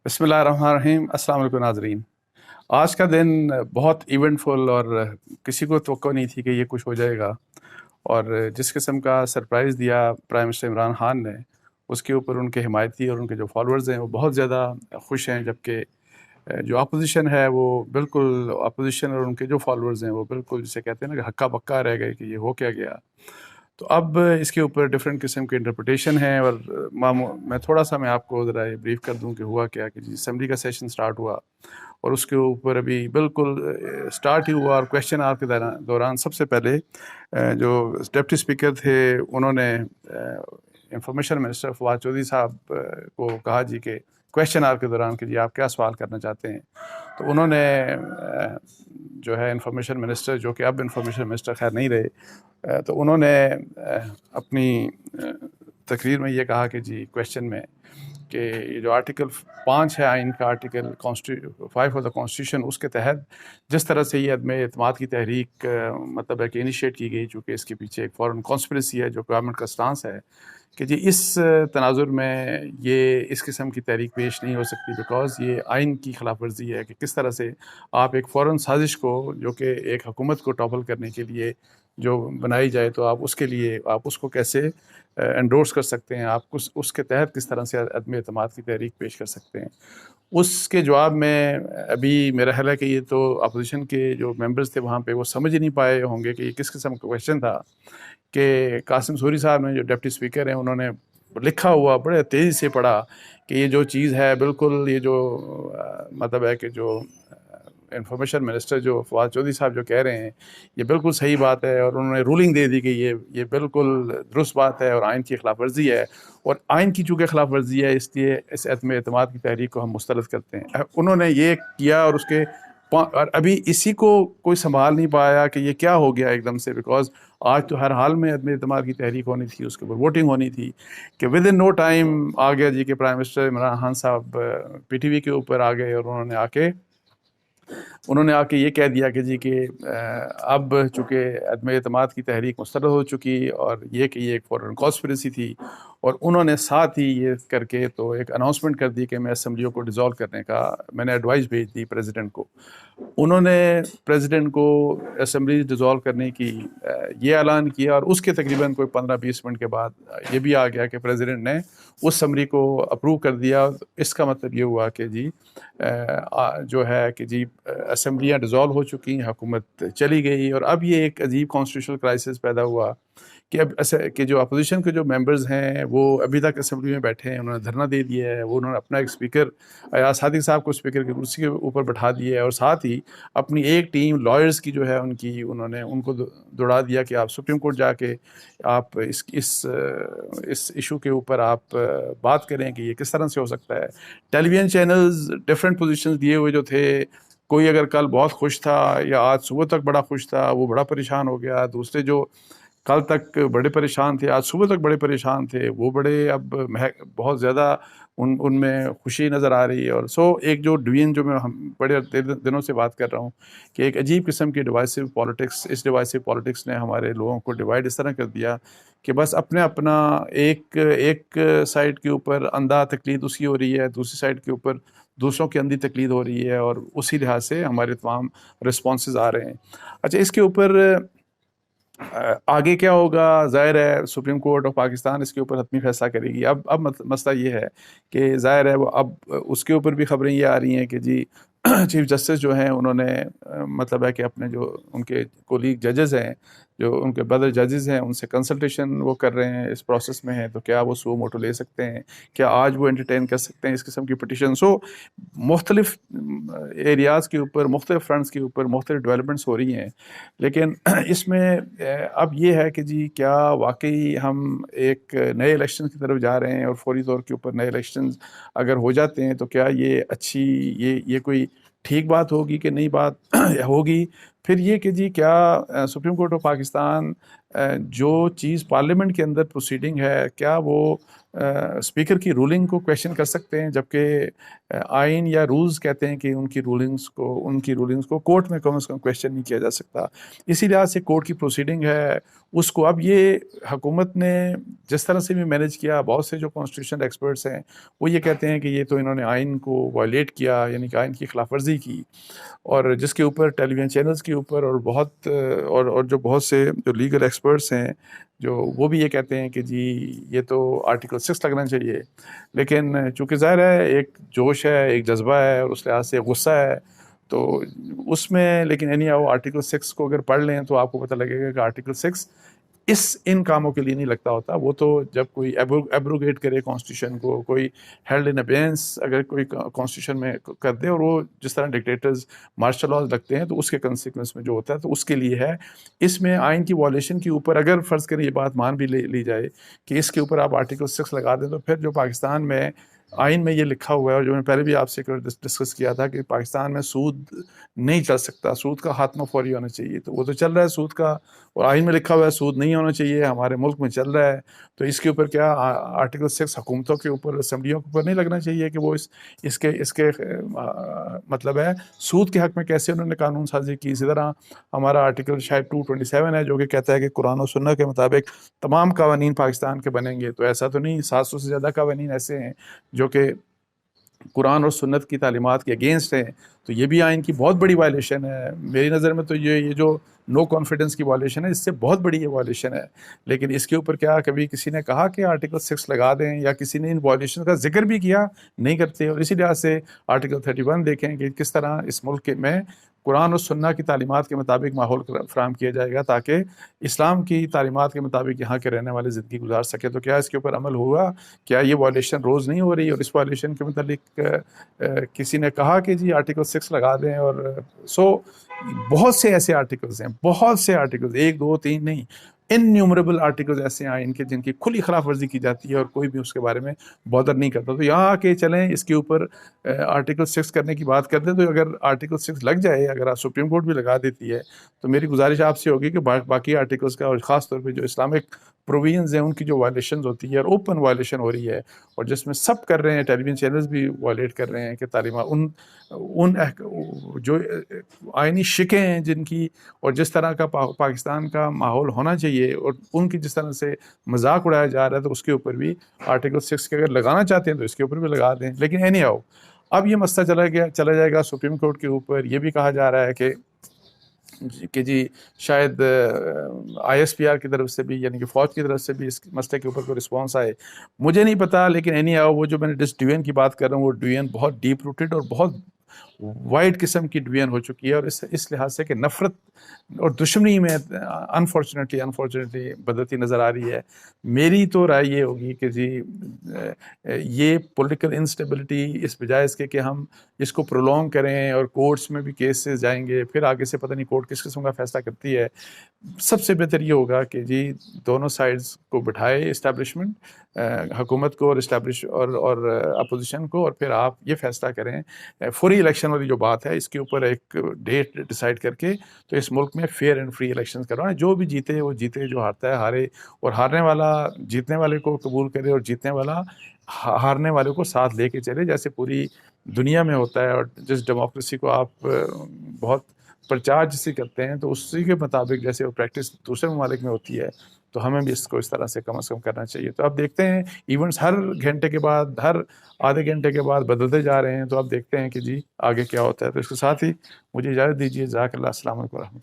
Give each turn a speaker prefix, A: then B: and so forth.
A: بسم اللہ الرحمن الرحیم۔ السلام علیکم ناظرین۔ آج کا دن بہت ایونٹ فل اور کسی کو توقع نہیں تھی کہ یہ کچھ ہو جائے گا، اور جس قسم کا سرپرائز دیا پرائم منسٹر عمران خان نے، اس کے اوپر ان کے حمایتی اور ان کے جو فالورز ہیں وہ بہت زیادہ خوش ہیں، جبکہ جو اپوزیشن ہے وہ بالکل اپوزیشن اور ان کے جو فالورز ہیں وہ بالکل جسے کہتے ہیں نا کہ ہکا بکا رہ گئے کہ یہ ہو کیا گیا۔ تو اب اس کے اوپر ڈفرینٹ قسم کی انٹرپریٹیشن ہے، اور میں تھوڑا سا میں آپ کو ذرا بریف کر دوں کہ ہوا کیا کہ اسمبلی کا سیشن سٹارٹ ہوا، اور اس کے اوپر ابھی بالکل سٹارٹ ہی ہوا، اور کویشچن آور کے دوران سب سے پہلے جو ڈپٹی اسپیکر تھے انہوں نے انفارمیشن منسٹر فواد چودھری صاحب کو کہا جی کہ کویشچن آور کے دوران کہ جی آپ کیا سوال کرنا چاہتے ہیں۔ تو انہوں نے جو ہے انفارمیشن منسٹر، جو کہ اب انفارمیشن منسٹر خیر نہیں رہے، تو انہوں نے اپنی تقریر میں یہ کہا کہ جی کویشچن میں کہ یہ جو آرٹیکل 5 ہے آئین کا، آرٹیکل 5 آف دا کانسٹیٹیوشن، اس کے تحت جس طرح سے یہ عدم اعتماد کی تحریک مطلب ہے کہ انیشیٹ کی گئی، چونکہ اس کے پیچھے ایک فورن کانسپریسی ہے جو گورنمنٹ کا سٹانس ہے کہ جی اس تناظر میں یہ اس قسم کی تحریک پیش نہیں ہو سکتی، بیکاز یہ آئین کی خلاف ورزی ہے کہ کس طرح سے آپ ایک فورن سازش کو جو کہ ایک حکومت کو ٹاپل کرنے کے لیے جو بنائی جائے، تو آپ اس کے لیے آپ اس کو کیسے انڈورس کر سکتے ہیں، آپ اس کے تحت کس طرح سے عدم اعتماد کی تحریک پیش کر سکتے ہیں۔ اس کے جواب میں ابھی میرا خیال ہے کہ یہ تو اپوزیشن کے جو ممبرز تھے وہاں پہ وہ سمجھ نہیں پائے ہوں گے کہ یہ کس قسم کا کویشچن تھا، کہ قاسم سوری صاحب نے جو ڈپٹی اسپیکر ہیں انہوں نے لکھا ہوا بڑے تیزی سے پڑھا کہ یہ جو چیز ہے بالکل یہ جو مطلب ہے کہ جو انفارمیشن منسٹر جو فواد چودھری صاحب جو کہہ رہے ہیں یہ بالکل صحیح بات ہے، اور انہوں نے رولنگ دے دی کہ یہ بالکل درست بات ہے اور آئین کی خلاف ورزی ہے، اور آئین کی چونکہ خلاف ورزی ہے اس لیے اس عدم اعتماد کی تحریک کو ہم مسترد کرتے ہیں۔ انہوں نے یہ کیا، اور اس کے اور ابھی اسی کو کوئی سنبھال نہیں پایا کہ یہ کیا ہو گیا ایک دم سے، بیکاز آج تو ہر حال میں عدم اعتماد کی تحریک ہونی تھی، اس کے اوپر ووٹنگ ہونی تھی، کہ ود ان نو ٹائم آ گیا جی کہ پرائم منسٹر عمران خان صاحب پی ٹی وی کے اوپر آ گئے، اور انہوں نے آ کے یہ کہہ دیا کہ جی کہ اب چونکہ عدم اعتماد کی تحریک مسترد ہو چکی، اور یہ کہ یہ ایک فورن کانسپریسی تھی، اور انہوں نے ساتھ ہی یہ کر کے تو ایک اناؤنسمنٹ کر دی کہ میں اسمبلیوں کو ڈیزالو کرنے کا میں نے ایڈوائس بھیج دی پریزیڈنٹ کو۔ انہوں نے پریزیڈنٹ کو اسمبلی ڈیزالو کرنے کی یہ اعلان کیا، اور اس کے تقریباً کوئی 15-20 منٹ کے بعد یہ بھی آ گیا کہ پریزیڈنٹ نے اس اسمبلی کو اپروو کر دیا۔ اس کا مطلب یہ ہوا کہ جی جو ہے کہ جی اسمبلیاں ڈیزالو ہو چکی، حکومت چلی گئی، اور اب یہ ایک عجیب کانسٹیٹیوشنل کرائسس پیدا ہوا کہ اب کہ جو اپوزیشن کے جو ممبرز ہیں وہ ابھی تک اسمبلی میں بیٹھے ہیں، انہوں نے دھرنا دے دیا ہے، انہوں نے اپنا ایک اسپیکر ایاز صادق صاحب کو اسپیکر کی کرسی کے اوپر بٹھا دیا ہے، اور ساتھ ہی اپنی ایک ٹیم لائرز کی جو ہے انہوں نے ان کو دوڑا دیا کہ آپ سپریم کورٹ جا کے آپ اس ایشو کے اوپر آپ بات کریں کہ یہ کس طرح سے ہو سکتا ہے۔ ٹیلی ویژن چینلز ڈفرینٹ پوزیشنز دیے ہوئے جو تھے، کوئی اگر کل بہت خوش تھا یا آج صبح تک بڑا خوش تھا وہ بڑا پریشان ہو گیا، دوسرے جو کل تک بڑے پریشان تھے آج صبح تک بڑے پریشان تھے وہ بڑے اب بہت زیادہ ان میں خوشی نظر آ رہی ہے۔ اور ایک جو ڈویژن جو میں بڑے دنوں سے بات کر رہا ہوں کہ ایک عجیب قسم کی ڈیوائسو پالیٹکس، اس ڈیوائسو پالیٹکس نے ہمارے لوگوں کو ڈیوائڈ اس طرح کر دیا کہ بس اپنا ایک سائڈ کے اوپر اندھا تقلید اس کی ہو رہی ہے، دوسری سائڈ کے اوپر دوسروں کی اندھی تقلید ہو رہی ہے، اور اسی لحاظ سے ہمارے تمام رسپانسز آ رہے ہیں۔ اچھا، اس کے اوپر آگے کیا ہوگا؟ ظاہر ہے سپریم کورٹ آف پاکستان اس کے اوپر حتمی فیصلہ کرے گی۔ اب مسئلہ یہ ہے کہ ظاہر ہے وہ اب اس کے اوپر بھی خبریں یہ آ رہی ہیں کہ جی چیف جسٹس جو ہیں انہوں نے مطلب ہے کہ اپنے جو ان کے کولیگ ججز ہیں، جو ان کے بدر ججز ہیں، ان سے کنسلٹیشن وہ کر رہے ہیں، اس پروسیس میں ہیں، تو کیا وہ سو موٹو لے سکتے ہیں، کیا آج وہ انٹرٹین کر سکتے ہیں اس قسم کی پٹیشن۔ مختلف ایریاز کے اوپر، مختلف فرنٹس کے اوپر مختلف ڈیولپمنٹس ہو رہی ہیں، لیکن اس میں اب یہ ہے کہ جی کیا واقعی ہم ایک نئے الیکشن کی طرف جا رہے ہیں، اور فوری طور کے اوپر نئے الیکشنز اگر ہو جاتے ہیں تو کیا یہ اچھی یہ کوئی ٹھیک بات ہوگی کہ نہیں بات ہوگی؟ پھر یہ کہ جی کیا سپریم کورٹ آف پاکستان جو چیز پارلیمنٹ کے اندر پروسیڈنگ ہے کیا وہ اسپیکر کی رولنگ کو کویشچن کر سکتے ہیں، جبکہ آئین یا رولز کہتے ہیں کہ ان کی رولنگز کو کورٹ میں کم از کم کویشچن نہیں کیا جا سکتا. اسی لحاظ سے کورٹ کی پروسیڈنگ ہے اس کو اب یہ حکومت نے جس طرح سے بھی مینیج کیا، بہت سے جو کانسٹیٹیوشنل ایکسپرٹس ہیں وہ یہ کہتے ہیں کہ یہ تو انہوں نے آئین کو وائلیٹ کیا، یعنی کہ آئین کی خلاف ورزی کی، اور جس کے اوپر ٹیلی ویژن چینلز کے اوپر اور جو بہت سے جو لیگل ایکسپرٹس ہیں جو وہ بھی یہ کہتے ہیں کہ جی یہ تو آرٹیکل 6 لگنا چاہیے. لیکن چونکہ ظاہر ہے ایک جوش ہے، ایک جذبہ ہے، اور اس لحاظ سے غصہ ہے، تو اس میں لیکن آرٹیکل 6 کو اگر پڑھ لیں تو آپ کو پتہ لگے گا کہ آرٹیکل 6 ان کاموں کے لیے نہیں لگتا ہوتا. وہ تو جب کوئی ایبروگیٹ کرے کانسٹیٹیوشن کو، کوئی ہیلڈ ان ابینس اگر کوئی کانسٹیٹیوشن میں کر دے، اور وہ جس طرح ڈکٹیٹرز مارشل لاز لگتے ہیں تو اس کے کنسیکوینس میں جو ہوتا ہے تو اس کے لیے ہے. اس میں آئین کی وائلیشن کے اوپر اگر فرض کریں یہ بات مان بھی لی جائے کہ اس کے اوپر آپ آرٹیکل 6 لگا دیں، تو پھر جو پاکستان میں آئین میں یہ لکھا ہوا ہے، اور جو میں پہلے بھی آپ سے ڈسکس کیا تھا کہ پاکستان میں سود نہیں چل سکتا، سود کا خاتمہ فوری ہونا چاہیے، تو وہ تو چل رہا ہے سود کا، اور آئین میں لکھا ہوا ہے سود نہیں ہونا چاہیے، ہمارے ملک میں چل رہا ہے. تو اس کے اوپر کیا آرٹیکل 6 حکومتوں کے اوپر، اسمبلیوں کے اوپر نہیں لگنا چاہیے کہ وہ اس کے مطلب ہے سود کے حق میں کیسے انہوں نے قانون سازی کی. اسی طرح ہمارا آرٹیکل شاید 227 ہے جو کہ کہتا ہے کہ قرآن و سنت کے مطابق تمام قوانین پاکستان کے بنیں گے. تو ایسا تو نہیں، 700 سے زیادہ قوانین ایسے ہیں جو کہ قرآن اور سنت کی تعلیمات کے اگینسٹ ہیں. تو یہ بھی آئین کی بہت بڑی وائلیشن ہے میری نظر میں. تو یہ جو نو کانفیڈنس کی وائلیشن ہے، اس سے بہت بڑی یہ وائلیشن ہے. لیکن اس کے اوپر کیا کبھی کسی نے کہا کہ آرٹیکل 6 لگا دیں، یا کسی نے ان وائلیشن کا ذکر بھی کیا؟ نہیں کرتے. اور اسی لحاظ سے آرٹیکل 31 دیکھیں کہ کس طرح اس ملک میں قرآن اور سنت کی تعلیمات کے مطابق ماحول فراہم کیا جائے گا تاکہ اسلام کی تعلیمات کے مطابق یہاں کے رہنے والے زندگی گزار سکے. تو کیا اس کے اوپر عمل ہوا؟ کیا یہ وائلیشن روز نہیں ہو رہی؟ اور اس وائلیشن کے متعلق کسی نے کہا کہ جی آرٹیکل 6 لگا دیں. اور بہت سے ایسے آرٹیکلز ہیں، بہت سے آرٹیکلز، 1 2 3 نہیں، انیومریبل آرٹیکلز ایسے ہیں جن کی کھلی خلاف ورزی کی جاتی ہے اور کوئی بھی اس کے بارے میں بادر نہیں کرتا. تو یہاں آ کے چلیں اس کے اوپر آرٹیکل 6 کرنے کی بات کرتے ہیں. تو اگر آرٹیکل 6 لگ جائے، اگر آپ سپریم کورٹ بھی لگا دیتی ہے، تو میری گزارش آپ سے ہوگی کہ باقی آرٹیکلز کا، اور خاص طور پہ جو اسلامک پروویژنز ہیں ان کی جو وائلیشنز ہوتی ہے، اور اوپن وائلیشن ہو رہی ہے، اور جس میں سب کر رہے ہیں، ٹیلی ویژن چینلز بھی وائلیٹ کر رہے ہیں کہ تعلیمات ان جو آئینی شکیں ہیں جن کی، اور جس طرح کا پاکستان کا ماحول ہونا چاہیے، اور ان کی جس طرح سے مذاق اڑایا جا رہا ہے، تو اس کے اوپر بھی آرٹیکل 6 کے اگر لگانا چاہتے ہیں تو اس کے اوپر بھی لگا دیں. لیکن اینی ہاؤ اب یہ مسئلہ چلا جائے گا سپریم کورٹ کے اوپر. یہ بھی کہا جا رہا ہے کہ جی شاید آئی ایس پی آر کی طرف سے بھی، یعنی کہ فوج کی طرف سے بھی اس مسئلے کے اوپر کوئی رسپانس آئے. مجھے نہیں پتا، لیکن اینی ہاؤ وہ جو میں نے ڈوین کی بات کر رہا ہوں، وہ ڈوین بہت ڈیپ روٹڈ اور بہت وائڈ قسم کی ڈوین ہو چکی ہے. اور اس لحاظ سے کہ نفرت اور دشمنی میں انفارچونیٹلی بدلتی نظر آ رہی ہے. میری تو رائے یہ ہوگی کہ جی یہ پولیٹیکل انسٹیبلٹی اس بجائے اس کے کہ ہم اس کو پرولونگ کریں اور کورٹس میں بھی کیسز جائیں گے، پھر آگے سے پتہ نہیں کورٹ کس قسم کا فیصلہ کرتی ہے. سب سے بہتر یہ ہوگا کہ جی دونوں سائڈز کو بٹھائے اسٹیبلشمنٹ، حکومت کو اور اپوزیشن کو، اور پھر آپ یہ فیصلہ کریں فوری الیکشن والی جو بات ہے اس کے اوپر ایک ڈیٹ ڈیسائیڈ کر کے تو اس ملک میں فیئر اینڈ فری الیکشن کروائیں. جو بھی جیتے وہ جیتے، جو ہارتا ہے ہارے، اور ہارنے والا جیتنے والے کو قبول کرے اور جیتنے والا ہارنے والے کو ساتھ لے کے چلے، جیسے پوری دنیا میں ہوتا ہے. اور جس ڈیموکریسی کو آپ بہت پرچار جسے کرتے ہیں، تو اسی کے مطابق جیسے وہ پریکٹس دوسرے ممالک میں ہوتی ہے، تو ہمیں بھی اس کو اس طرح سے کم از کم کرنا چاہیے. تو اب دیکھتے ہیں ایونٹس ہر گھنٹے کے بعد، ہر آدھے گھنٹے کے بعد بدلتے جا رہے ہیں. تو اب دیکھتے ہیں کہ جی آگے کیا ہوتا ہے. تو اس کے ساتھ ہی مجھے اجازت دیجیے. جزاک اللہ. السلام علیکم ورحمۃ اللہ.